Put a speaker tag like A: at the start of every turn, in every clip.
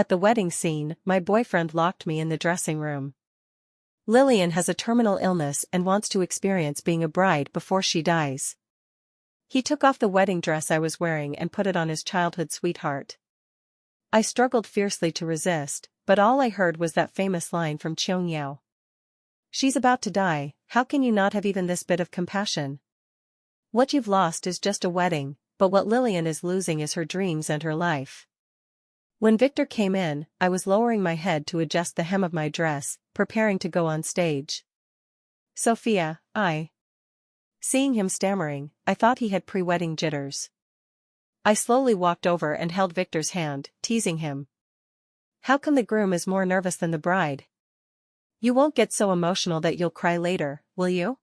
A: At the wedding scene, my boyfriend locked me in the dressing room. Lillian has a terminal illness and wants to experience being a bride before she dies. He took off the wedding dress I was wearing and put it on his childhood sweetheart. I struggled fiercely to resist, but all I heard was that famous line from Qiong Yao. She's about to die, how can you not have even this bit of compassion? What you've lost is just a wedding, but what Lillian is losing is her dreams and her life. When Victor came in, I was lowering my head to adjust the hem of my dress, preparing to go on stage. Sophia, Seeing him stammering, I thought he had pre-wedding jitters. I slowly walked over and held Victor's hand, teasing him. How come the groom is more nervous than the bride? You won't get so emotional that you'll cry later, will you?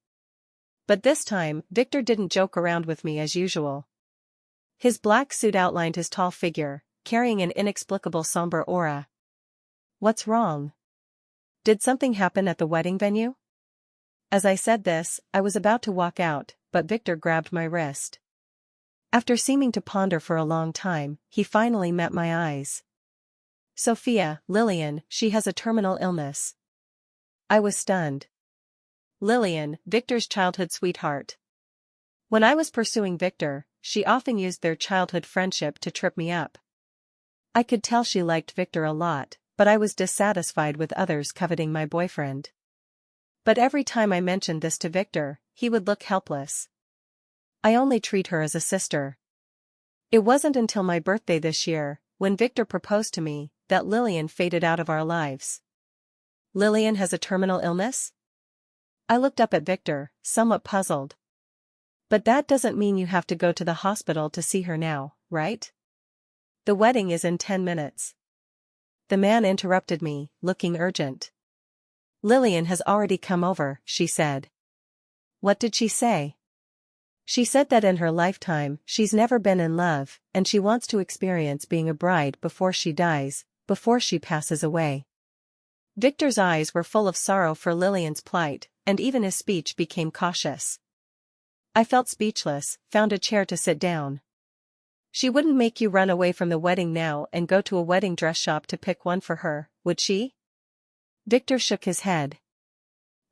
A: But this time, Victor didn't joke around with me as usual. His black suit outlined his tall figure, carrying an inexplicable somber aura. What's wrong? Did something happen at the wedding venue? As I said this, I was about to walk out, but Victor grabbed my wrist. After seeming to ponder for a long time, he finally met my eyes. Sophia, Lillian, she has a terminal illness. I was stunned. Lillian, Victor's childhood sweetheart. When I was pursuing Victor, she often used their childhood friendship to trip me up. I could tell she liked Victor a lot, but I was dissatisfied with others coveting my boyfriend. But every time I mentioned this to Victor, he would look helpless. I only treat her as a sister. It wasn't until my birthday this year, when Victor proposed to me, that Lillian faded out of our lives. Lillian has a terminal illness? I looked up at Victor, somewhat puzzled. But that doesn't mean you have to go to the hospital to see her now, right? The wedding is in 10 minutes. The man interrupted me, looking urgent. Lillian has already come over, she said. What did she say? She said that in her lifetime, she's never been in love, and she wants to experience being a bride before she dies, before she passes away. Victor's eyes were full of sorrow for Lillian's plight, and even his speech became cautious. I felt speechless, found a chair to sit down. She wouldn't make you run away from the wedding now and go to a wedding dress shop to pick one for her, would she? Victor shook his head.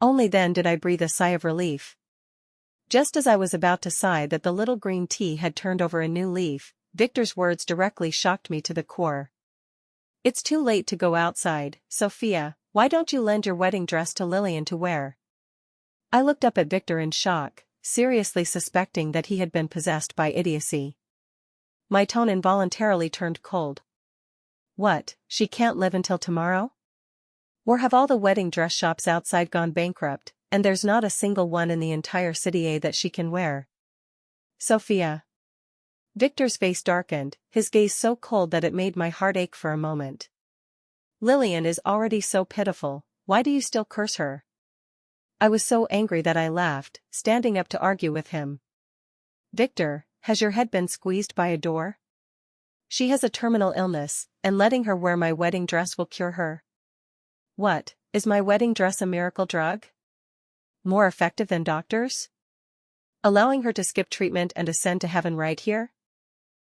A: Only then did I breathe a sigh of relief. Just as I was about to sigh that the little green tea had turned over a new leaf, Victor's words directly shocked me to the core. It's too late to go outside, Sophia, why don't you lend your wedding dress to Lillian to wear? I looked up at Victor in shock, seriously suspecting that he had been possessed by idiocy. My tone involuntarily turned cold. What, she can't live until tomorrow? Or have all the wedding dress shops outside gone bankrupt, and there's not a single one in the entire city that she can wear? Sophia. Victor's face darkened, his gaze so cold that it made my heart ache for a moment. Lillian is already so pitiful, why do you still curse her? I was so angry that I laughed, standing up to argue with him. Victor, has your head been squeezed by a door? She has a terminal illness, and letting her wear my wedding dress will cure her. What, is my wedding dress a miracle drug? More effective than doctors? Allowing her to skip treatment and ascend to heaven right here?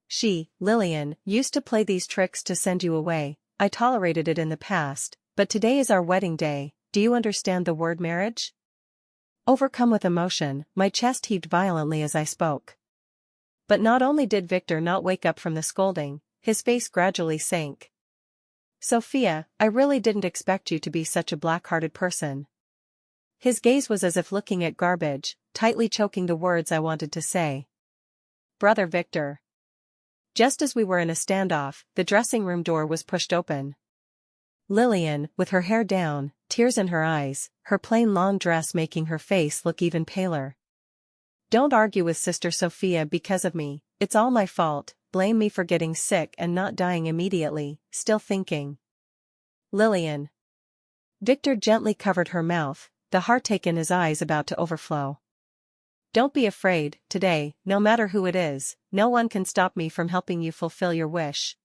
A: She, Lillian, used to play these tricks to send you away. I tolerated it in the past, but today is our wedding day. Do you understand the word marriage? Overcome with emotion, my chest heaved violently as I spoke. But not only did Victor not wake up from the scolding, his face gradually sank. Sophia, I really didn't expect you to be such a black-hearted person. His gaze was as if looking at garbage, tightly choking the words I wanted to say. Brother Victor. Just as we were in a standoff, the dressing room door was pushed open. Lillian, with her hair down, tears in her eyes, her plain long dress making her face look even paler. Don't argue with Sister Sophia because of me, it's all my fault, blame me for getting sick and not dying immediately, still thinking. Lillian. Victor gently covered her mouth, the heartache in his eyes about to overflow. Don't be afraid, today, no matter who it is, no one can stop me from helping you fulfill your wish.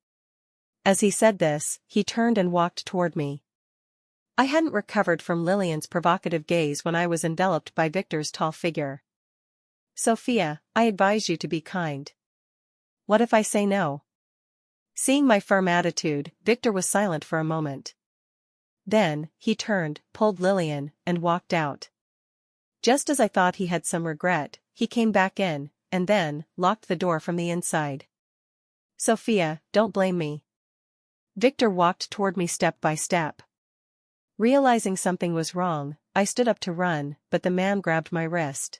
A: As he said this, he turned and walked toward me. I hadn't recovered from Lillian's provocative gaze when I was enveloped by Victor's tall figure. Sophia, I advise you to be kind. What if I say no? Seeing my firm attitude, Victor was silent for a moment. Then, he turned, pulled Lillian, and walked out. Just as I thought he had some regret, he came back in, and then, locked the door from the inside. Sophia, don't blame me. Victor walked toward me step by step. Realizing something was wrong, I stood up to run, but the man grabbed my wrist.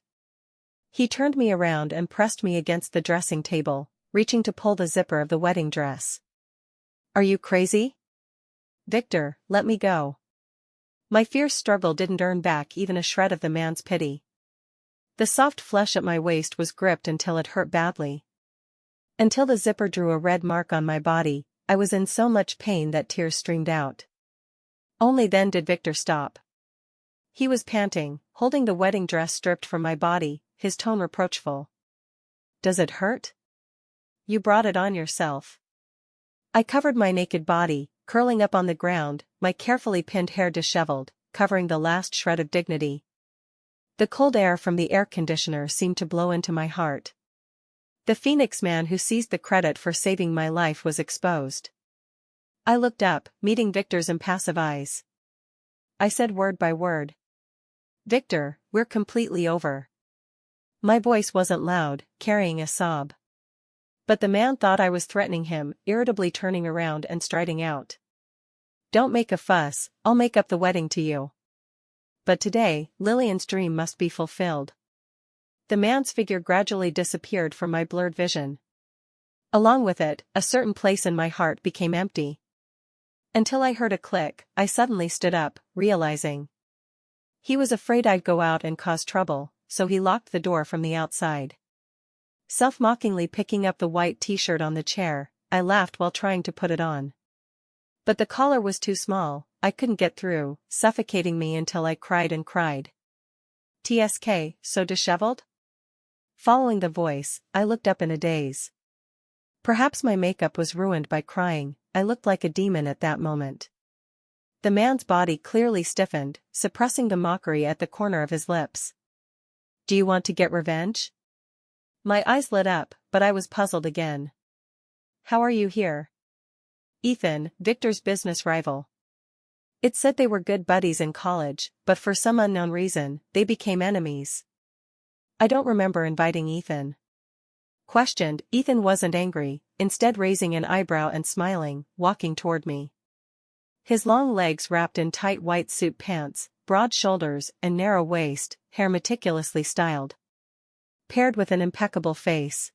A: He turned me around and pressed me against the dressing table, reaching to pull the zipper of the wedding dress. Are you crazy? Victor, let me go. My fierce struggle didn't earn back even a shred of the man's pity. The soft flesh at my waist was gripped until it hurt badly. Until the zipper drew a red mark on my body, I was in so much pain that tears streamed out. Only then did Victor stop. He was panting, holding the wedding dress stripped from my body, his tone reproachful. Does it hurt? You brought it on yourself. I covered my naked body, curling up on the ground, my carefully pinned hair disheveled, covering the last shred of dignity. The cold air from the air conditioner seemed to blow into my heart. The Phoenix man who seized the credit for saving my life was exposed. I looked up, meeting Victor's impassive eyes. I said word by word. Victor, we're completely over. My voice wasn't loud, carrying a sob. But the man thought I was threatening him, irritably turning around and striding out. Don't make a fuss, I'll make up the wedding to you. But today, Lillian's dream must be fulfilled. The man's figure gradually disappeared from my blurred vision. Along with it, a certain place in my heart became empty. Until I heard a click, I suddenly stood up, realizing. He was afraid I'd go out and cause trouble, so he locked the door from the outside. Self-mockingly picking up the white t-shirt on the chair, I laughed while trying to put it on. But the collar was too small, I couldn't get through, suffocating me until I cried and cried. TSK, so disheveled? Following the voice, I looked up in a daze. Perhaps my makeup was ruined by crying, I looked like a demon at that moment. The man's body clearly stiffened, suppressing the mockery at the corner of his lips. Do you want to get revenge? My eyes lit up, but I was puzzled again. How are you here? Ethan, Victor's business rival. It said they were good buddies in college, but for some unknown reason, they became enemies. I don't remember inviting Ethan. Questioned, Ethan wasn't angry, instead raising an eyebrow and smiling, walking toward me. His long legs wrapped in tight white suit pants, broad shoulders and narrow waist, hair meticulously styled. Paired with an impeccable face.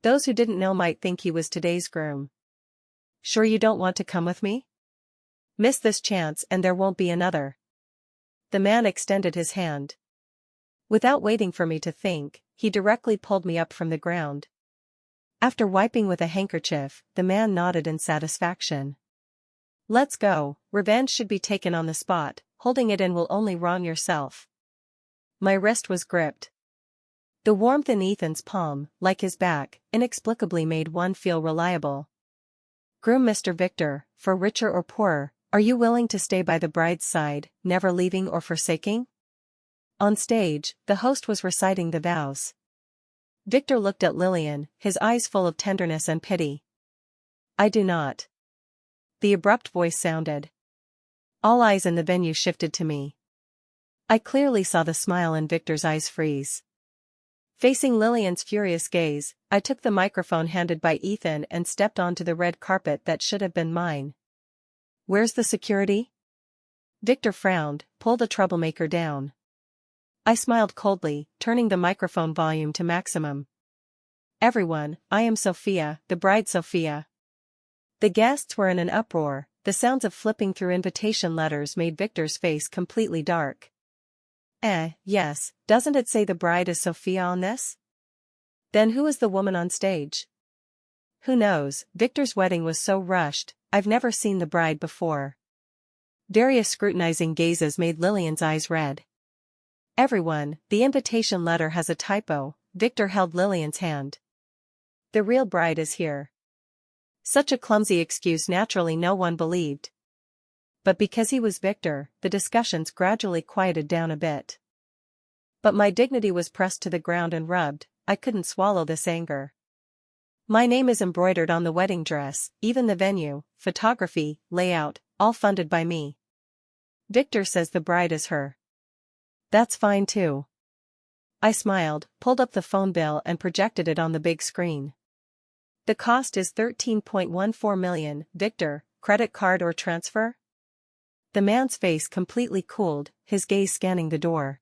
A: Those who didn't know might think he was today's groom. Sure you don't want to come with me? Miss this chance and there won't be another. The man extended his hand. Without waiting for me to think, he directly pulled me up from the ground. After wiping with a handkerchief, the man nodded in satisfaction. Let's go, revenge should be taken on the spot, holding it in will only wrong yourself. My wrist was gripped. The warmth in Ethan's palm, like his back, inexplicably made one feel reliable. Groom Mr. Victor, for richer or poorer, are you willing to stay by the bride's side, never leaving or forsaking? On stage, the host was reciting the vows. Victor looked at Lillian, his eyes full of tenderness and pity. I do not. The abrupt voice sounded. All eyes in the venue shifted to me. I clearly saw the smile in Victor's eyes freeze. Facing Lillian's furious gaze, I took the microphone handed by Ethan and stepped onto the red carpet that should have been mine. Where's the security? Victor frowned, pulled the troublemaker down. I smiled coldly, turning the microphone volume to maximum. Everyone, I am Sophia, the bride Sophia. The guests were in an uproar, the sounds of flipping through invitation letters made Victor's face completely dark. Yes, doesn't it say the bride is Sophia on this? Then who is the woman on stage? Who knows, Victor's wedding was so rushed, I've never seen the bride before. Various scrutinizing gazes made Lillian's eyes red. Everyone, the invitation letter has a typo, Victor held Lillian's hand. The real bride is here. Such a clumsy excuse naturally no one believed. But because he was Victor, the discussions gradually quieted down a bit. But my dignity was pressed to the ground and rubbed, I couldn't swallow this anger. My name is embroidered on the wedding dress, even the venue, photography, layout, all funded by me. Victor says the bride is her. That's fine too. I smiled, pulled up the phone bill and projected it on the big screen. The cost is 13.14 million, Victor, credit card or transfer? The man's face completely cooled, his gaze scanning the door.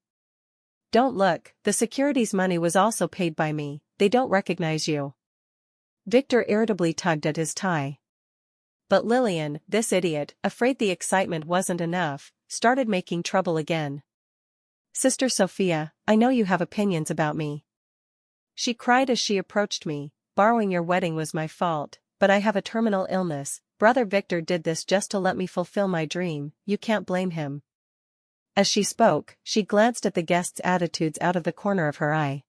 A: Don't look, the security's money was also paid by me, they don't recognize you. Victor irritably tugged at his tie. But Lillian, this idiot, afraid the excitement wasn't enough, started making trouble again. Sister Sophia, I know you have opinions about me. She cried as she approached me. Borrowing your wedding was my fault, but I have a terminal illness. Brother Victor did this just to let me fulfill my dream, you can't blame him. As she spoke, she glanced at the guests' attitudes out of the corner of her eye.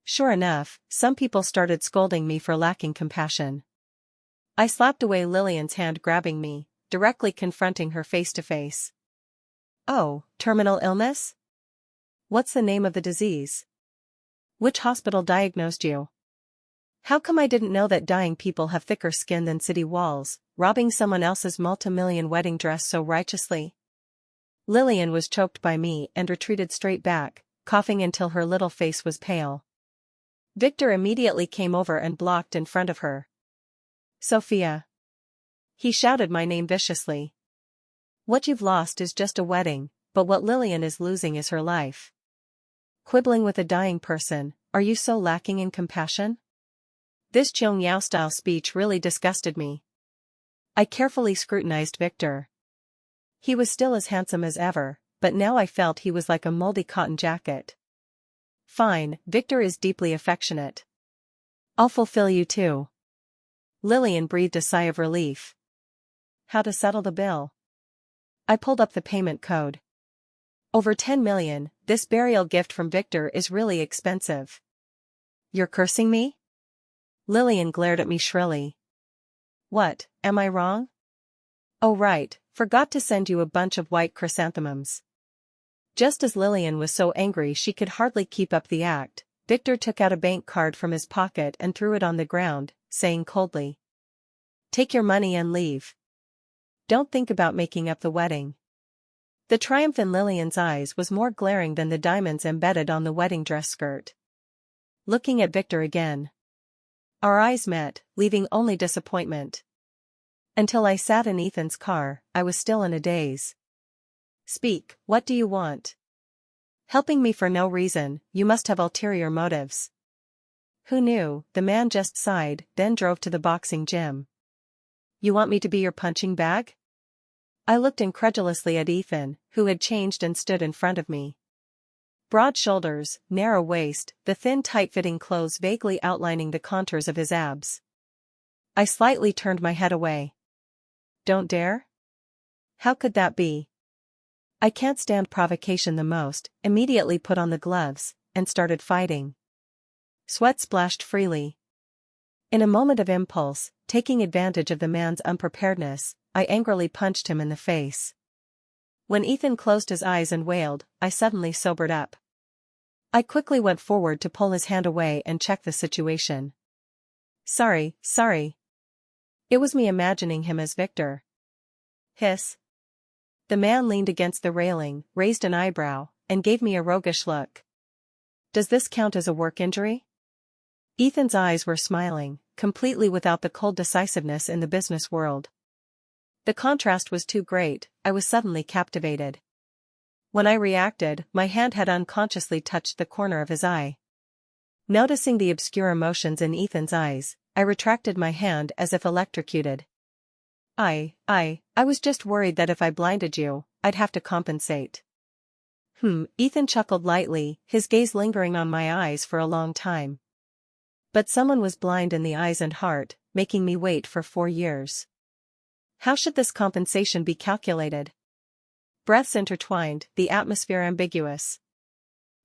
A: Sure enough, some people started scolding me for lacking compassion. I slapped away Lillian's hand, grabbing me, directly confronting her face to face. Oh, terminal illness? What's the name of the disease? Which hospital diagnosed you? How come I didn't know that dying people have thicker skin than city walls, robbing someone else's multi-million wedding dress so righteously? Lillian was choked by me and retreated straight back, coughing until her little face was pale. Victor immediately came over and blocked in front of her. Sophia. He shouted my name viciously. What you've lost is just a wedding, but what Lillian is losing is her life. Quibbling with a dying person, are you so lacking in compassion? This Qiong Yao style speech really disgusted me. I carefully scrutinized Victor. He was still as handsome as ever, but now I felt he was like a moldy cotton jacket. Fine, Victor is deeply affectionate. I'll fulfill you too. Lillian breathed a sigh of relief. How to settle the bill? I pulled up the payment code. Over 10 million, this burial gift from Victor is really expensive. You're cursing me? Lillian glared at me shrilly. What, am I wrong? Oh right, forgot to send you a bunch of white chrysanthemums. Just as Lillian was so angry she could hardly keep up the act, Victor took out a bank card from his pocket and threw it on the ground, saying coldly. Take your money and leave. Don't think about making up the wedding. The triumph in Lillian's eyes was more glaring than the diamonds embedded on the wedding dress skirt. Looking at Victor again. Our eyes met, leaving only disappointment. Until I sat in Ethan's car, I was still in a daze. Speak, what do you want? Helping me for no reason, you must have ulterior motives. Who knew? The man just sighed, then drove to the boxing gym. You want me to be your punching bag? I looked incredulously at Ethan, who had changed and stood in front of me. Broad shoulders, narrow waist, the thin tight-fitting clothes vaguely outlining the contours of his abs. I slightly turned my head away. Don't dare? How could that be? I can't stand provocation the most, immediately put on the gloves, and started fighting. Sweat splashed freely. In a moment of impulse, taking advantage of the man's unpreparedness, I angrily punched him in the face. When Ethan closed his eyes and wailed, I suddenly sobered up. I quickly went forward to pull his hand away and check the situation. Sorry. It was me imagining him as Victor. Hiss. The man leaned against the railing, raised an eyebrow, and gave me a roguish look. Does this count as a work injury? Ethan's eyes were smiling, completely without the cold decisiveness in the business world. The contrast was too great, I was suddenly captivated. When I reacted, my hand had unconsciously touched the corner of his eye. Noticing the obscure emotions in Ethan's eyes, I retracted my hand as if electrocuted. I was just worried that if I blinded you, I'd have to compensate. Ethan chuckled lightly, his gaze lingering on my eyes for a long time. But someone was blind in the eyes and heart, making me wait for 4 years. How should this compensation be calculated? Breaths intertwined, the atmosphere ambiguous.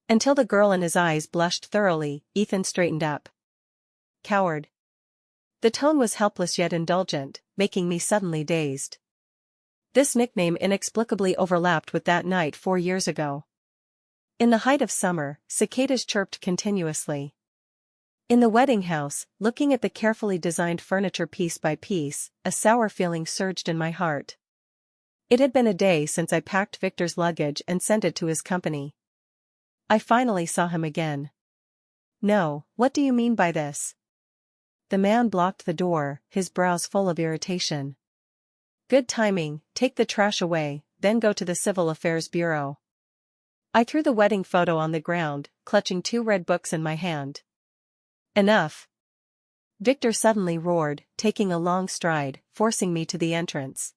A: Until the girl in his eyes blushed thoroughly, Ethan straightened up. Coward. The tone was helpless yet indulgent, making me suddenly dazed. This nickname inexplicably overlapped with that night 4 years ago. In the height of summer, cicadas chirped continuously. In the wedding house, looking at the carefully designed furniture piece by piece, a sour feeling surged in my heart. It had been a day since I packed Victor's luggage and sent it to his company. I finally saw him again. No, what do you mean by this? The man blocked the door, his brows full of irritation. Good timing, take the trash away, then go to the Civil Affairs Bureau. I threw the wedding photo on the ground, clutching 2 red books in my hand. Enough! Victor suddenly roared, taking a long stride, forcing me to the entrance.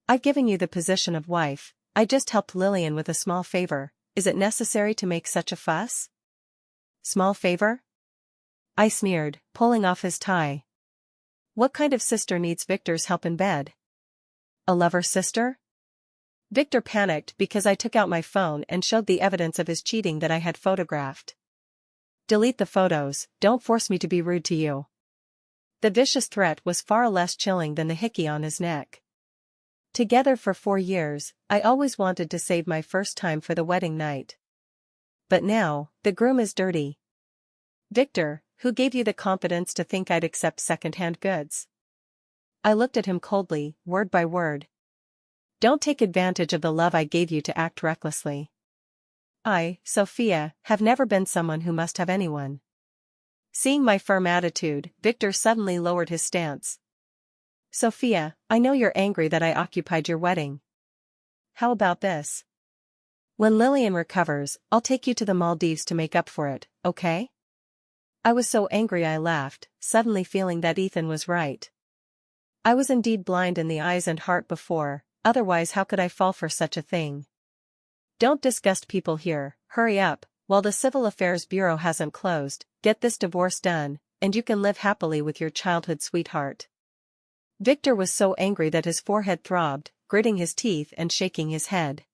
A: I've given you the position of wife, I just helped Lillian with a small favor, is it necessary to make such a fuss? Small favor? I sneered, pulling off his tie. What kind of sister needs Victor's help in bed? A lover sister? Victor panicked because I took out my phone and showed the evidence of his cheating that I had photographed. Delete the photos, don't force me to be rude to you. The vicious threat was far less chilling than the hickey on his neck. Together for 4 years, I always wanted to save my first time for the wedding night. But now, the groom is dirty. Victor, who gave you the confidence to think I'd accept second-hand goods? I looked at him coldly, word by word. Don't take advantage of the love I gave you to act recklessly. I, Sophia, have never been someone who must have anyone. Seeing my firm attitude, Victor suddenly lowered his stance. Sophia, I know you're angry that I occupied your wedding. How about this? When Lillian recovers, I'll take you to the Maldives to make up for it, okay? I was so angry I laughed, suddenly feeling that Ethan was right. I was indeed blind in the eyes and heart before, otherwise how could I fall for such a thing? Don't disgust people here, hurry up, while the Civil Affairs Bureau hasn't closed, get this divorce done, and you can live happily with your childhood sweetheart. Victor was so angry that his forehead throbbed, gritting his teeth and shaking his head.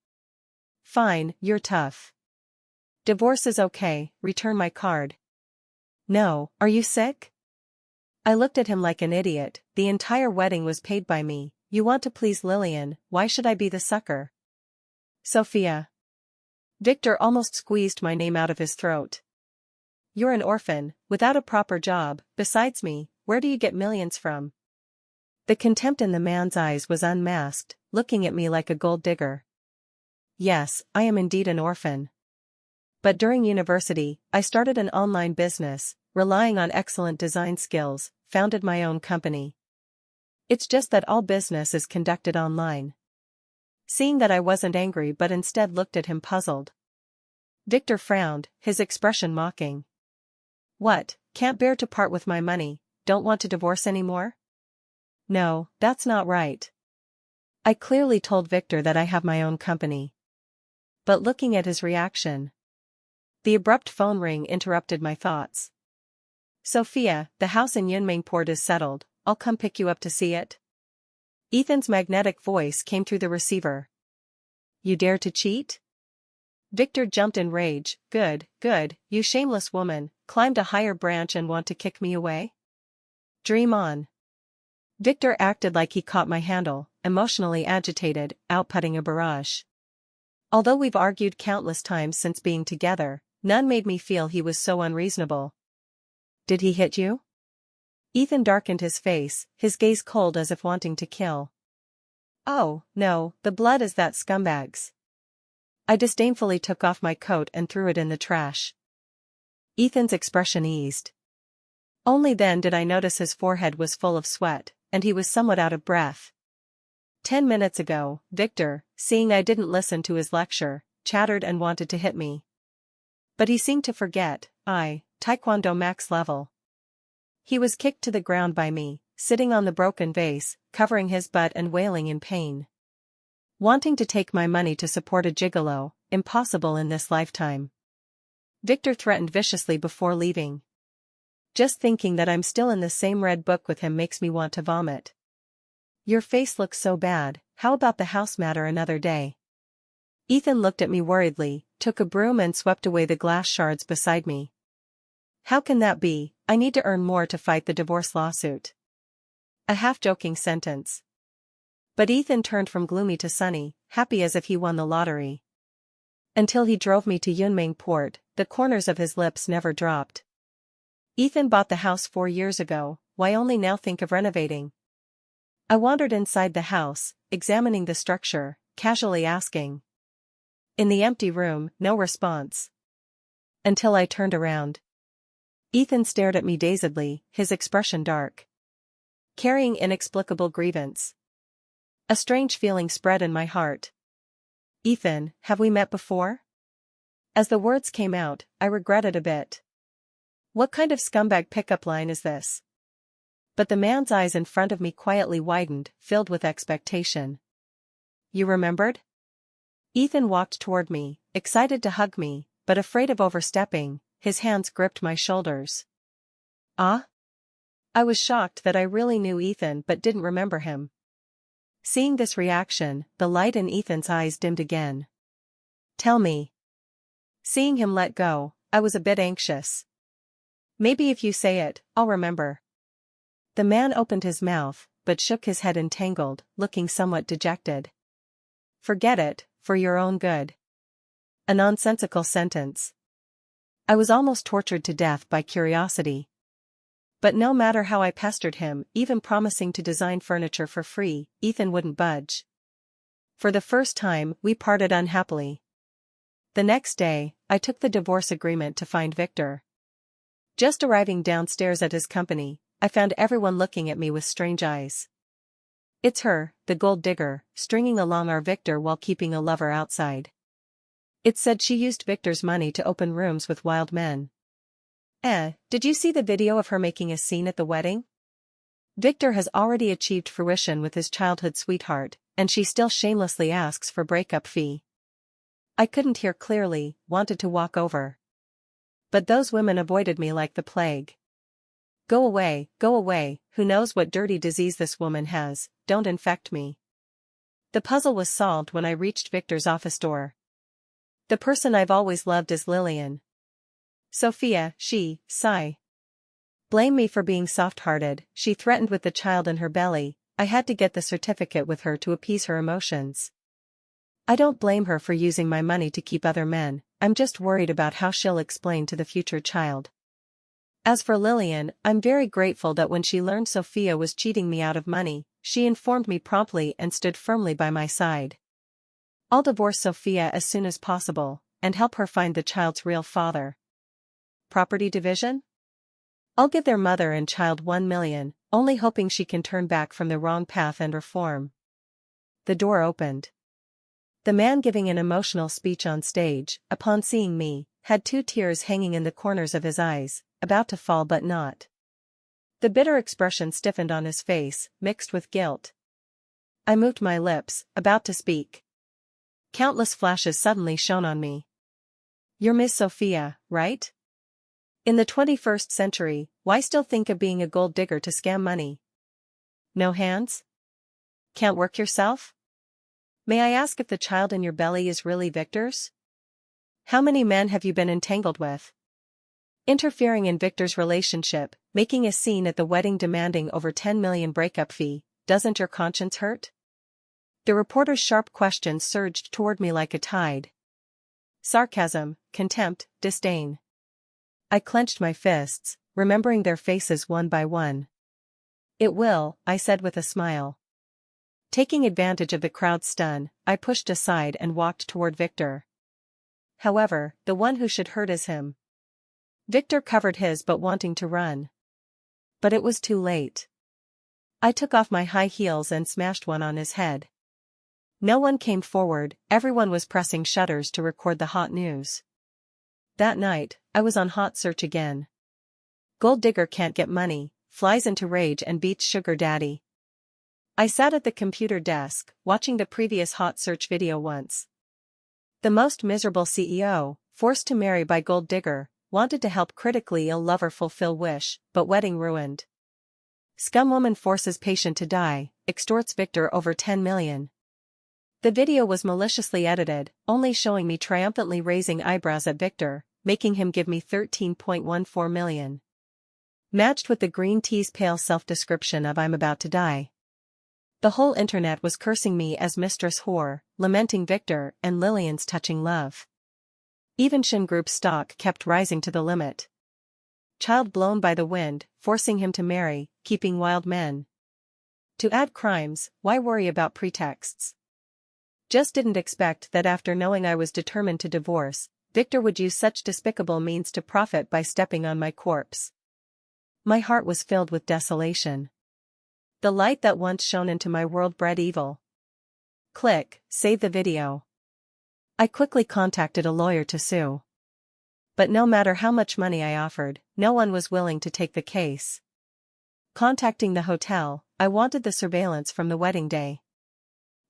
A: Fine, you're tough. Divorce is okay, return my card. No, are you sick? I looked at him like an idiot, the entire wedding was paid by me, you want to please Lillian, why should I be the sucker? Sophia. Victor almost squeezed my name out of his throat. You're an orphan, without a proper job, besides me, where do you get millions from? The contempt in the man's eyes was unmasked, looking at me like a gold digger. Yes, I am indeed an orphan. But during university, I started an online business, relying on excellent design skills, founded my own company. It's just that all business is conducted online. Seeing that I wasn't angry but instead looked at him puzzled. Victor frowned, his expression mocking. What, can't bear to part with my money, don't want to divorce anymore? No, that's not right. I clearly told Victor that I have my own company. But looking at his reaction. The abrupt phone ring interrupted my thoughts. Sophia, the house in Yunmingport is settled, I'll come pick you up to see it. Ethan's magnetic voice came through the receiver. You dare to cheat? Victor jumped in rage, good, you shameless woman, climbed a higher branch and want to kick me away? Dream on. Victor acted like he caught my handle, emotionally agitated, outputting a barrage. Although we've argued countless times since being together, none made me feel he was so unreasonable. Did he hit you? Ethan darkened his face, his gaze cold as if wanting to kill. Oh, no, the blood is that scumbag's. I disdainfully took off my coat and threw it in the trash. Ethan's expression eased. Only then did I notice his forehead was full of sweat, and he was somewhat out of breath. 10 minutes ago, Victor, seeing I didn't listen to his lecture, chattered and wanted to hit me. But he seemed to forget, Taekwondo max level. He was kicked to the ground by me, sitting on the broken vase, covering his butt and wailing in pain. Wanting to take my money to support a gigolo, impossible in this lifetime. Victor threatened viciously before leaving. Just thinking that I'm still in the same red book with him makes me want to vomit. Your face looks so bad, how about the house matter another day? Ethan looked at me worriedly, took a broom and swept away the glass shards beside me. How can that be? I need to earn more to fight the divorce lawsuit. A half-joking sentence. But Ethan turned from gloomy to sunny, happy as if he won the lottery. Until he drove me to Yunmingport, the corners of his lips never dropped. Ethan bought the house 4 years ago, why only now think of renovating? I wandered inside the house, examining the structure, casually asking. In the empty room, no response. Until I turned around. Ethan stared at me dazedly, his expression dark. Carrying inexplicable grievance. A strange feeling spread in my heart. Ethan, have we met before? As the words came out, I regretted a bit. What kind of scumbag pickup line is this? But the man's eyes in front of me quietly widened, filled with expectation. You remembered? Ethan walked toward me, excited to hug me, but afraid of overstepping, his hands gripped my shoulders. Ah? I was shocked that I really knew Ethan but didn't remember him. Seeing this reaction, the light in Ethan's eyes dimmed again. Tell me. Seeing him let go, I was a bit anxious. Maybe if you say it, I'll remember. The man opened his mouth, but shook his head entangled, looking somewhat dejected. Forget it, for your own good. A nonsensical sentence. I was almost tortured to death by curiosity. But no matter how I pestered him, even promising to design furniture for free, Ethan wouldn't budge. For the first time, we parted unhappily. The next day, I took the divorce agreement to find Victor. Just arriving downstairs at his company, I found everyone looking at me with strange eyes. It's her, the gold digger, stringing along our Victor while keeping a lover outside. It said she used Victor's money to open rooms with wild men. Did you see the video of her making a scene at the wedding? Victor has already achieved fruition with his childhood sweetheart, and she still shamelessly asks for breakup fee. I couldn't hear clearly, wanted to walk over. But those women avoided me like the plague. Go away, who knows what dirty disease this woman has, don't infect me. The puzzle was solved when I reached Victor's office door. The person I've always loved is Lillian. Sophia, sigh. Blame me for being soft-hearted, she threatened with the child in her belly. I had to get the certificate with her to appease her emotions. I don't blame her for using my money to keep other men, I'm just worried about how she'll explain to the future child. As for Lillian, I'm very grateful that when she learned Sophia was cheating me out of money, she informed me promptly and stood firmly by my side. I'll divorce Sophia as soon as possible, and help her find the child's real father. Property division? I'll give their mother and child 1 million, only hoping she can turn back from the wrong path and reform. The door opened. The man giving an emotional speech on stage, upon seeing me, had 2 tears hanging in the corners of his eyes, about to fall but not. The bitter expression stiffened on his face, mixed with guilt. I moved my lips, about to speak. Countless flashes suddenly shone on me. You're Miss Sophia, right? In the 21st century, why still think of being a gold digger to scam money? No hands? Can't work yourself? May I ask if the child in your belly is really Victor's? How many men have you been entangled with? Interfering in Victor's relationship, making a scene at the wedding demanding over 10 million breakup fee, doesn't your conscience hurt? The reporter's sharp questions surged toward me like a tide. Sarcasm, contempt, disdain. I clenched my fists, remembering their faces one by one. It will, I said with a smile. Taking advantage of the crowd's stun, I pushed aside and walked toward Victor. However, the one who should hurt is him. Victor covered his butt wanting to run. But it was too late. I took off my high heels and smashed one on his head. No one came forward, everyone was pressing shutters to record the hot news. That night, I was on hot search again. Gold digger can't get money, flies into rage and beats sugar daddy. I sat at the computer desk, watching the previous hot search video once. The most miserable CEO, forced to marry by gold digger, wanted to help critically ill lover fulfill wish, but wedding ruined. Scumwoman forces patient to die, extorts Victor over 10 million. The video was maliciously edited, only showing me triumphantly raising eyebrows at Victor, making him give me 13.14 million. Matched with the green tea's pale self-description of I'm about to die. The whole internet was cursing me as mistress whore, lamenting Victor and Lillian's touching love. Even Shin Group's stock kept rising to the limit. child blown by the wind, forcing him to marry, keeping wild men. To add crimes, why worry about pretexts? Just didn't expect that after knowing I was determined to divorce, Victor would use such despicable means to profit by stepping on my corpse. My heart was filled with desolation. The light that once shone into my world bred evil. Click, save the video. I quickly contacted a lawyer to sue. But no matter how much money I offered, no one was willing to take the case. Contacting the hotel, I wanted the surveillance from the wedding day.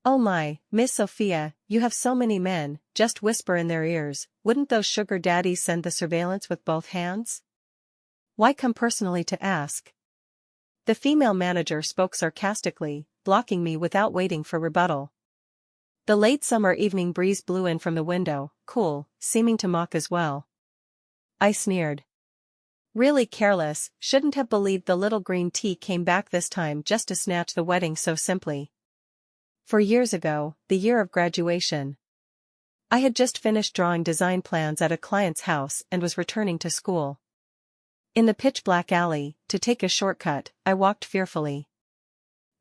A: "Oh my, Miss Sophia, you have so many men," just whisper in their ears, "wouldn't those sugar daddies send the surveillance with both hands? Why come personally to ask?" The female manager spoke sarcastically, blocking me without waiting for rebuttal. The late summer evening breeze blew in from the window, cool, seeming to mock as well. I sneered. Really careless, shouldn't have believed the little green tea came back this time just to snatch the wedding so simply. 4 years ago, the year of graduation. I had just finished drawing design plans at a client's house and was returning to school. In the pitch-black alley, to take a shortcut, I walked fearfully.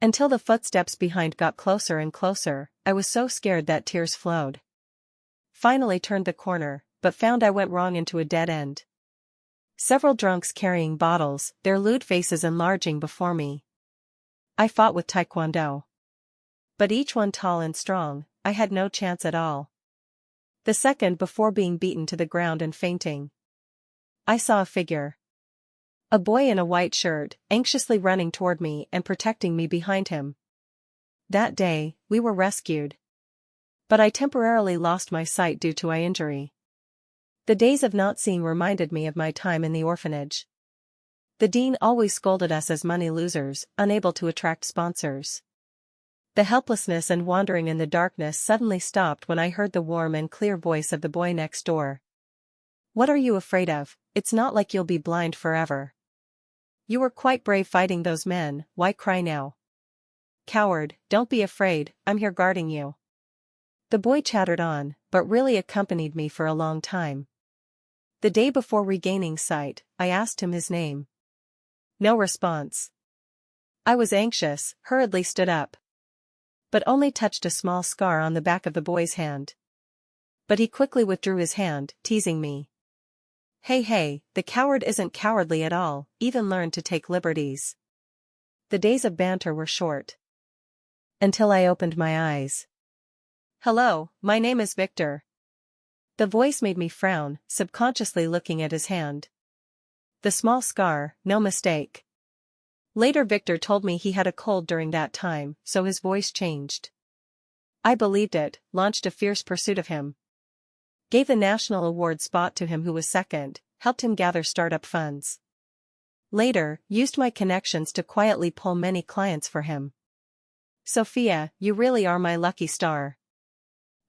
A: Until the footsteps behind got closer and closer, I was so scared that tears flowed. Finally turned the corner, but found I went wrong into a dead end. Several drunks carrying bottles, their lewd faces enlarging before me. I fought with taekwondo. But each one tall and strong, I had no chance at all. The second before being beaten to the ground and fainting. I saw a figure. A boy in a white shirt, anxiously running toward me and protecting me behind him. That day, we were rescued. But I temporarily lost my sight due to eye injury. The days of not seeing reminded me of my time in the orphanage. The dean always scolded us as money losers, unable to attract sponsors. The helplessness and wandering in the darkness suddenly stopped when I heard the warm and clear voice of the boy next door. "What are you afraid of? It's not like you'll be blind forever. You were quite brave fighting those men, why cry now? Coward, don't be afraid, I'm here guarding you." The boy chattered on, but really accompanied me for a long time. The day before regaining sight, I asked him his name. No response. I was anxious, hurriedly stood up. But only touched a small scar on the back of the boy's hand. But he quickly withdrew his hand, teasing me. Hey, the coward isn't cowardly at all, even learned to take liberties." The days of banter were short. Until I opened my eyes. "Hello, my name is Victor." The voice made me frown, subconsciously looking at his hand. The small scar, no mistake. Later Victor told me he had a cold during that time, so his voice changed. I believed it, launched a fierce pursuit of him. Gave the national award spot to him who was second, helped him gather startup funds. Later, used my connections to quietly pull many clients for him. "Sophia, you really are my lucky star."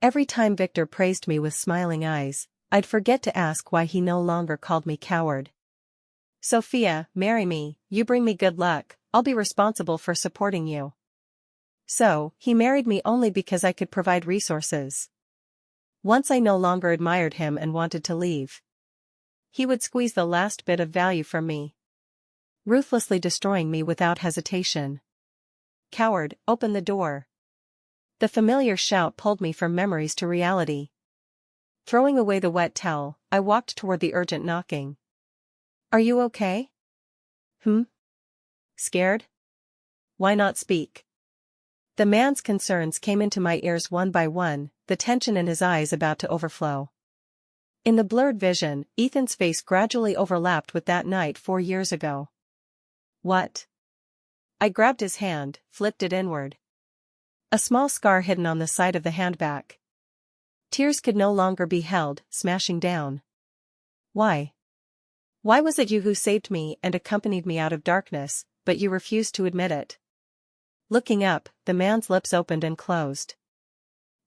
A: Every time Victor praised me with smiling eyes, I'd forget to ask why he no longer called me coward. "Sophia, marry me, you bring me good luck, I'll be responsible for supporting you." So, he married me only because I could provide resources. Once I no longer admired him and wanted to leave. He would squeeze the last bit of value from me. Ruthlessly destroying me without hesitation. "Coward, open the door." The familiar shout pulled me from memories to reality. Throwing away the wet towel, I walked toward the urgent knocking. "Are you okay?" Scared? Why not speak?" The man's concerns came into my ears one by one, the tension in his eyes about to overflow. In the blurred vision, Ethan's face gradually overlapped with that night 4 years ago. "What?" I grabbed his hand, flipped it inward. A small scar hidden on the side of the handbag. Tears could no longer be held, smashing down. "Why? Why was it you who saved me and accompanied me out of darkness, but you refused to admit it?" Looking up, the man's lips opened and closed.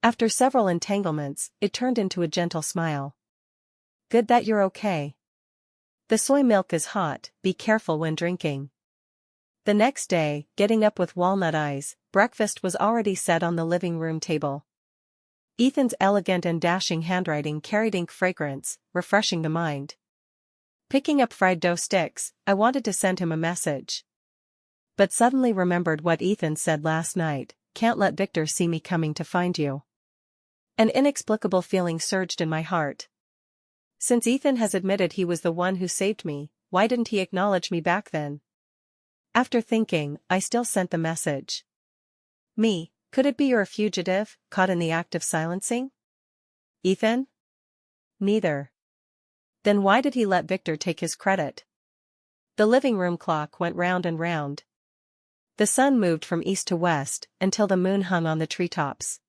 A: After several entanglements, it turned into a gentle smile. "Good that you're okay. The soy milk is hot, be careful when drinking." The next day, getting up with walnut eyes, breakfast was already set on the living room table. Ethan's elegant and dashing handwriting carried ink fragrance, refreshing the mind. Picking up fried dough sticks, I wanted to send him a message. But suddenly remembered what Ethan said last night, "Can't let Victor see me coming to find you." An inexplicable feeling surged in my heart. Since Ethan has admitted he was the one who saved me, why didn't he acknowledge me back then? After thinking, I still sent the message. Me, could it be you're a fugitive, caught in the act of silencing? Ethan? Neither. Then why did he let Victor take his credit? The living room clock went round and round. The sun moved from east to west, until the moon hung on the treetops.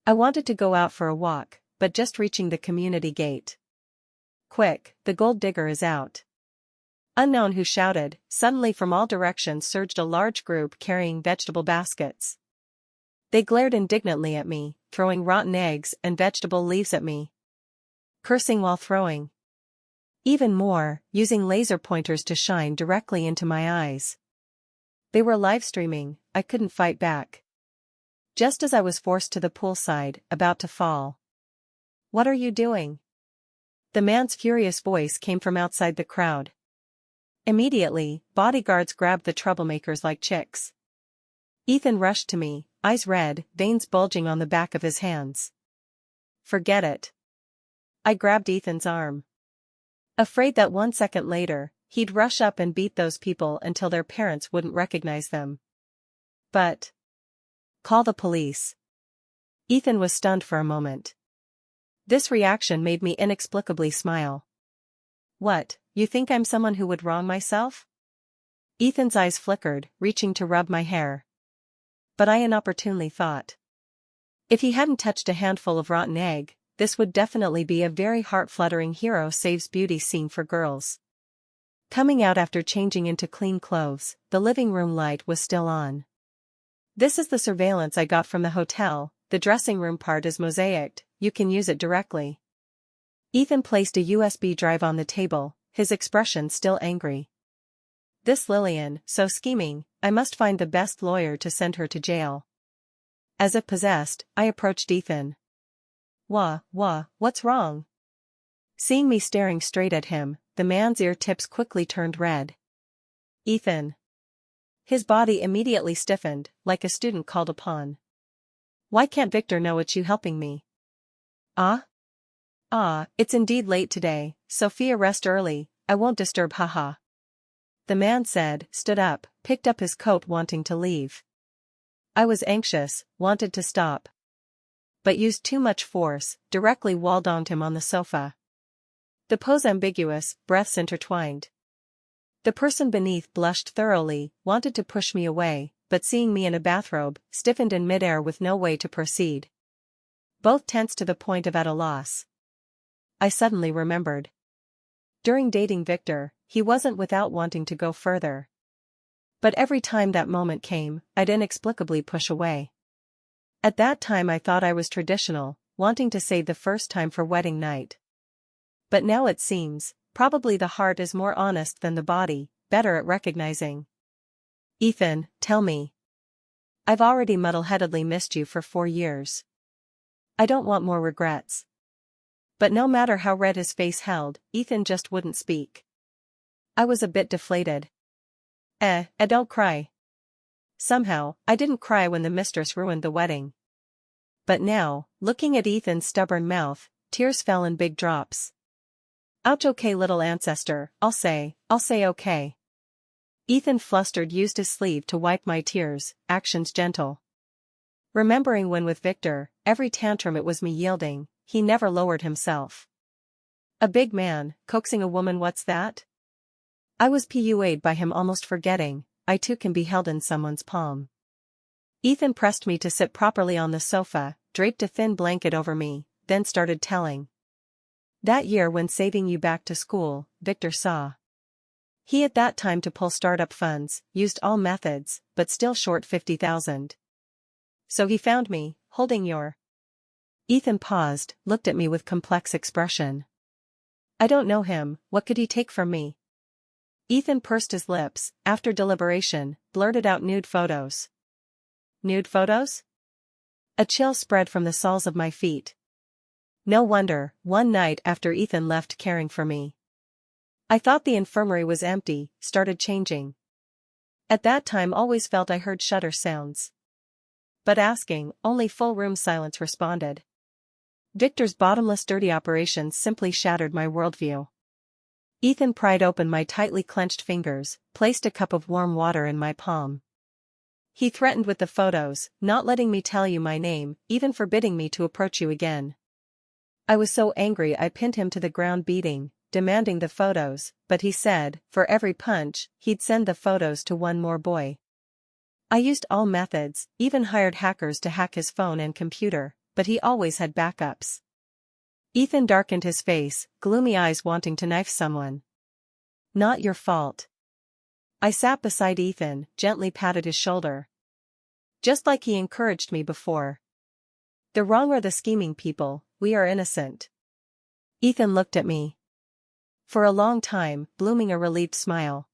A: I wanted to go out for a walk, but just reaching the community gate. "Quick, the gold digger is out." Unknown who shouted. Suddenly from all directions surged a large group carrying vegetable baskets. They glared indignantly at me, throwing rotten eggs and vegetable leaves at me. Cursing while throwing. Even more, using laser pointers to shine directly into my eyes. They were live streaming, I couldn't fight back. Just as I was forced to the poolside, about to fall. "What are you doing?" The man's furious voice came from outside the crowd. Immediately, bodyguards grabbed the troublemakers like chicks. Ethan rushed to me, eyes red, veins bulging on the back of his hands. "Forget it." I grabbed Ethan's arm. Afraid that 1 second later, he'd rush up and beat those people until their parents wouldn't recognize them. But... "Call the police." Ethan was stunned for a moment. This reaction made me inexplicably smile. "What, you think I'm someone who would wrong myself?" Ethan's eyes flickered, reaching to rub my hair. But I inopportunely thought. If he hadn't touched a handful of rotten egg, this would definitely be a very heart-fluttering hero saves beauty scene for girls. Coming out after changing into clean clothes, the living room light was still on. "This is the surveillance I got from the hotel, the dressing room part is mosaicked, you can use it directly." Ethan placed a USB drive on the table, his expression still angry. "This Lillian, so scheming, I must find the best lawyer to send her to jail." As if possessed, I approached Ethan. What's wrong?" Seeing me staring straight at him, the man's ear tips quickly turned red. "Ethan." His body immediately stiffened, like a student called upon. "Why can't Victor know it's you helping me?" It's indeed late today, Sophia rest early, I won't disturb haha." The man said, stood up, picked up his coat wanting to leave. I was anxious, wanted to stop. But used too much force, directly wall-downed him on the sofa. The pose ambiguous, breaths intertwined. The person beneath blushed thoroughly, wanted to push me away, but seeing me in a bathrobe, stiffened in midair with no way to proceed. Both tense to the point of at a loss. I suddenly remembered. During dating Victor, he wasn't without wanting to go further. But every time that moment came, I'd inexplicably push away. At that time I thought I was traditional, wanting to save the first time for wedding night. But now it seems, probably the heart is more honest than the body, better at recognizing. "Ethan, tell me. I've already muddle-headedly missed you for 4 years. I don't want more regrets." But no matter how red his face held, Ethan just wouldn't speak. I was a bit deflated. Don't cry." Somehow, I didn't cry when the mistress ruined the wedding. But now, looking at Ethan's stubborn mouth, tears fell in big drops. "Ouch, okay little ancestor, I'll say okay." Ethan flustered used his sleeve to wipe my tears, actions gentle. Remembering when with Victor, every tantrum it was me yielding, he never lowered himself. A big man, coaxing a woman, what's that? I was pu'd by him, almost forgetting, I too can be held in someone's palm. Ethan pressed me to sit properly on the sofa, draped a thin blanket over me, then started telling. "That year when saving you back to school, Victor saw. He at that time to pull startup funds, used all methods, but still short 50,000. So he found me, holding your..." Ethan paused, looked at me with complex expression. "I don't know him, what could he take from me?" Ethan pursed his lips, after deliberation, blurted out, "Nude photos." "Nude photos?" A chill spread from the soles of my feet. No wonder, one night after Ethan left caring for me. I thought the infirmary was empty, started changing. At that time always felt I heard shutter sounds. But asking, only full room silence responded. Victor's bottomless dirty operations simply shattered my worldview. Ethan pried open my tightly clenched fingers, placed a cup of warm water in my palm. He threatened with the photos, not letting me tell you my name, even forbidding me to approach you again. I was so angry I pinned him to the ground beating, demanding the photos, but he said, for every punch, he'd send the photos to one more boy. I used all methods, even hired hackers to hack his phone and computer, but he always had backups. Ethan darkened his face, gloomy eyes wanting to knife someone. Not your fault. I sat beside Ethan, gently patted his shoulder. Just like he encouraged me before. The wrong are the scheming people, we are innocent. Ethan looked at me. For a long time, blooming a relieved smile.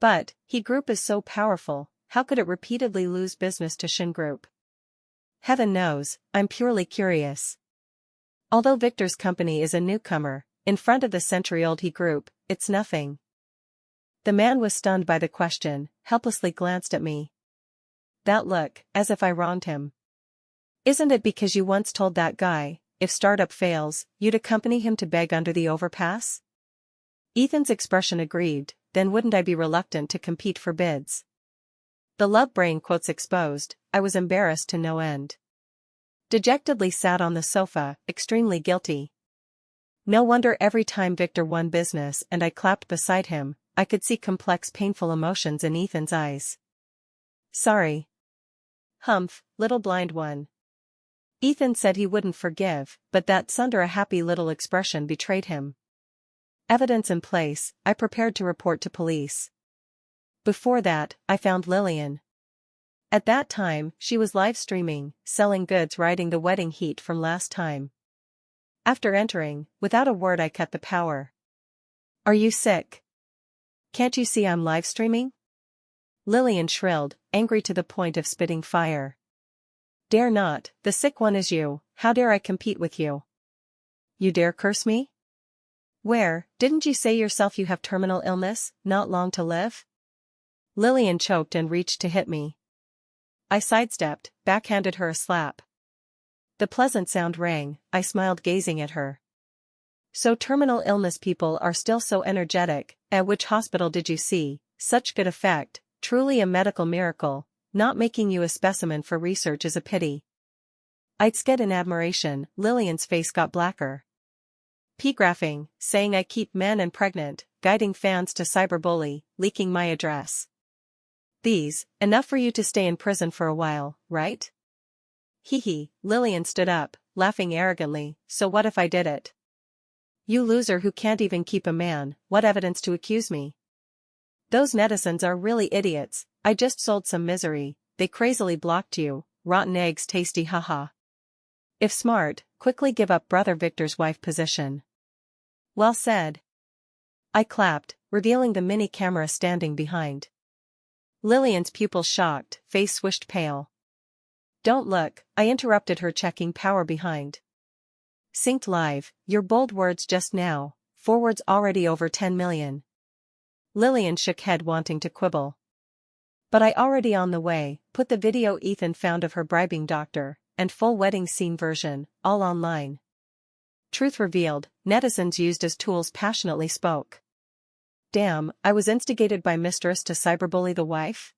A: But, he group is so powerful, how could it repeatedly lose business to Shin Group? Heaven knows, I'm purely curious. Although Victor's company is a newcomer, in front of the century-old He Group, it's nothing. The man was stunned by the question, helplessly glanced at me. That look, as if I wronged him. Isn't it because you once told that guy, if startup fails, you'd accompany him to beg under the overpass? Ethan's expression agreed, then wouldn't I be reluctant to compete for bids? The love brain quotes exposed, I was embarrassed to no end. Dejectedly sat on the sofa, extremely guilty. No wonder every time Victor won business and I clapped beside him, I could see complex painful emotions in Ethan's eyes. Sorry. Humph, little blind one. Ethan said he wouldn't forgive, but that sunder a happy little expression betrayed him. Evidence in place, I prepared to report to police. Before that, I found Lillian. At that time, she was live streaming, selling goods riding the wedding heat from last time. After entering, without a word I cut the power. Are you sick? Can't you see I'm live streaming? Lillian shrilled, angry to the point of spitting fire. Dare not, the sick one is you, how dare I compete with you? You dare curse me? Where, didn't you say yourself you have terminal illness, not long to live? Lillian choked and reached to hit me. I sidestepped, backhanded her a slap. The pleasant sound rang, I smiled gazing at her. So terminal illness people are still so energetic, at which hospital did you see, such good effect, truly a medical miracle, not making you a specimen for research is a pity. I'd sked in admiration, Lillian's face got blacker. P-graphing, saying I keep men and pregnant, guiding fans to cyberbully, leaking my address. These, enough for you to stay in prison for a while, right? Hee, Lillian stood up, laughing arrogantly, so what if I did it? You loser who can't even keep a man, what evidence to accuse me? Those netizens are really idiots, I just sold some misery, they crazily blocked you, rotten eggs tasty haha. If smart, quickly give up brother Victor's wife position. Well said. I clapped, revealing the mini camera standing behind. Lillian's pupils shocked, face swished pale. Don't look, I interrupted her checking power behind. Synced live, your bold words just now, forwards already over 10 million. Lillian shook head wanting to quibble. But I already on the way, put the video Ethan found of her bribing doctor, and full wedding scene version, all online. Truth revealed, netizens used as tools passionately spoke. Damn, I was instigated by mistress to cyberbully the wife?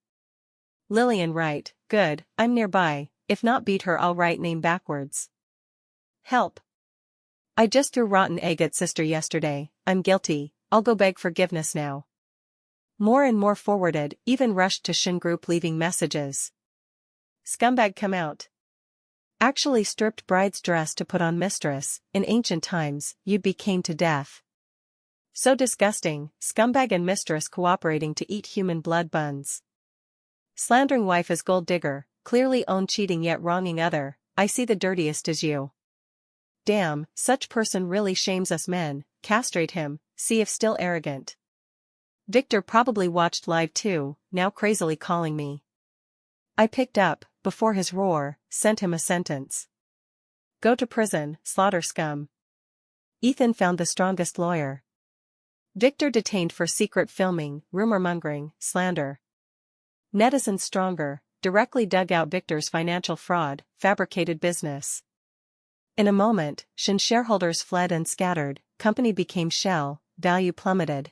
A: Lillian right, good, I'm nearby, if not beat her I'll write name backwards. Help. I just threw rotten egg at sister yesterday, I'm guilty, I'll go beg forgiveness now. More and more forwarded, even rushed to Shin Group leaving messages. Scumbag come out. Actually stripped bride's dress to put on mistress, in ancient times, you'd be caned to death. So disgusting, scumbag and mistress cooperating to eat human blood buns. Slandering wife as gold digger, clearly own cheating yet wronging other, I see the dirtiest is you. Damn, such person really shames us men, castrate him, see if still arrogant. Victor probably watched live too, now crazily calling me. I picked up, before his roar, sent him a sentence. Go to prison, slaughter scum. Ethan found the strongest lawyer. Victor detained for secret filming, rumor-mongering, slander. Netizens stronger, directly dug out Victor's financial fraud, fabricated business. In a moment, Shin shareholders fled and scattered, company became shell, value plummeted.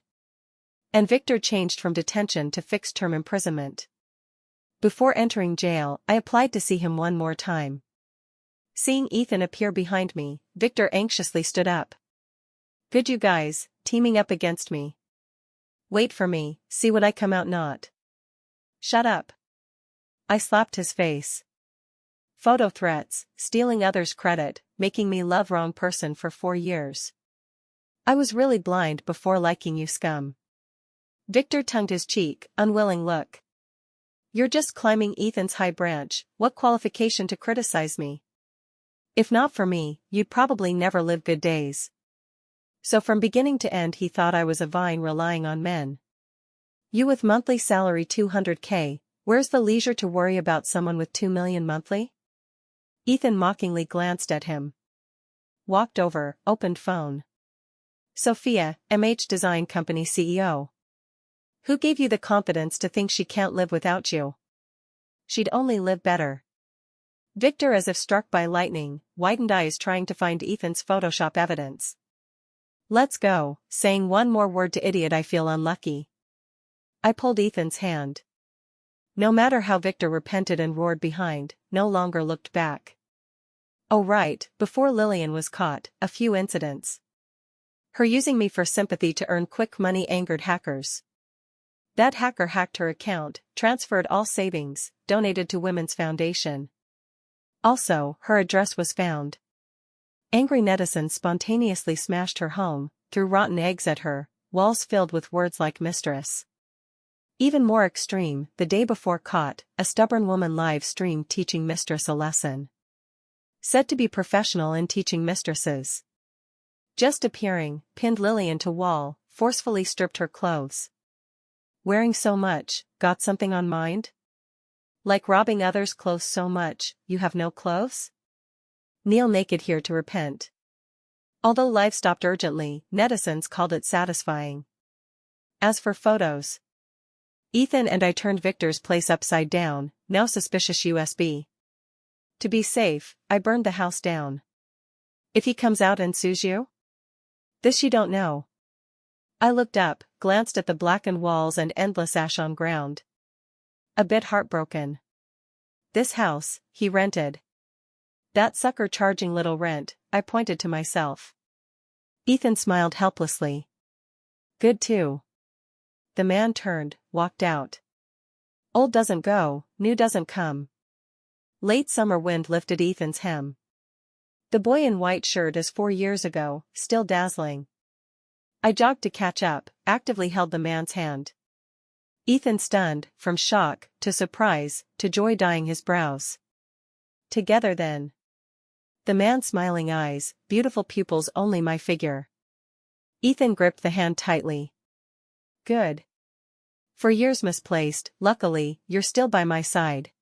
A: And Victor changed from detention to fixed-term imprisonment. Before entering jail, I applied to see him one more time. Seeing Ethan appear behind me, Victor anxiously stood up. Good you guys, teaming up against me. Wait for me, see what I come out not. Shut up. I slapped his face. Photo threats, stealing others' credit, making me love wrong person for 4 years. I was really blind before liking you scum. Victor tongued his cheek, unwilling look. You're just climbing Ethan's high branch, what qualification to criticize me? If not for me, you'd probably never live good days. So from beginning to end he thought I was a vine relying on men. You with monthly salary 200K, where's the leisure to worry about someone with 2 million monthly? Ethan mockingly glanced at him. Walked over, opened phone. Sophia, MH Design Company CEO. Who gave you the confidence to think she can't live without you? She'd only live better. Victor, as if struck by lightning, widened eyes trying to find Ethan's Photoshop evidence. Let's go, saying one more word to idiot I feel unlucky. I pulled Ethan's hand. No matter how Victor repented and roared behind, no longer looked back. Oh right, before Lillian was caught, a few incidents. Her using me for sympathy to earn quick money angered hackers. That hacker hacked her account, transferred all savings, donated to Women's Foundation. Also, her address was found. Angry netizens spontaneously smashed her home, threw rotten eggs at her, walls filled with words like mistress. Even more extreme, the day before caught, a stubborn woman live-streamed teaching mistress a lesson. Said to be professional in teaching mistresses. Just appearing, pinned Lillian to wall, forcefully stripped her clothes. Wearing so much, got something on mind? Like robbing others' clothes so much, you have no clothes? Kneel naked here to repent. Although live stopped urgently, netizens called it satisfying. As for photos, Ethan and I turned Victor's place upside down, now suspicious USB. To be safe, I burned the house down. If he comes out and sues you? This you don't know. I looked up, glanced at the blackened walls and endless ash on ground. A bit heartbroken. This house, he rented. That sucker charging little rent, I pointed to myself. Ethan smiled helplessly. Good too. The man turned, walked out. Old doesn't go, new doesn't come. Late summer wind lifted Ethan's hem. The boy in white shirt as 4 years ago, still dazzling. I jogged to catch up, actively held the man's hand. Ethan stunned, from shock, to surprise, to joy dyeing his brows. Together then. The man's smiling eyes, beautiful pupils only my figure. Ethan gripped the hand tightly. Good. For years misplaced, luckily, you're still by my side.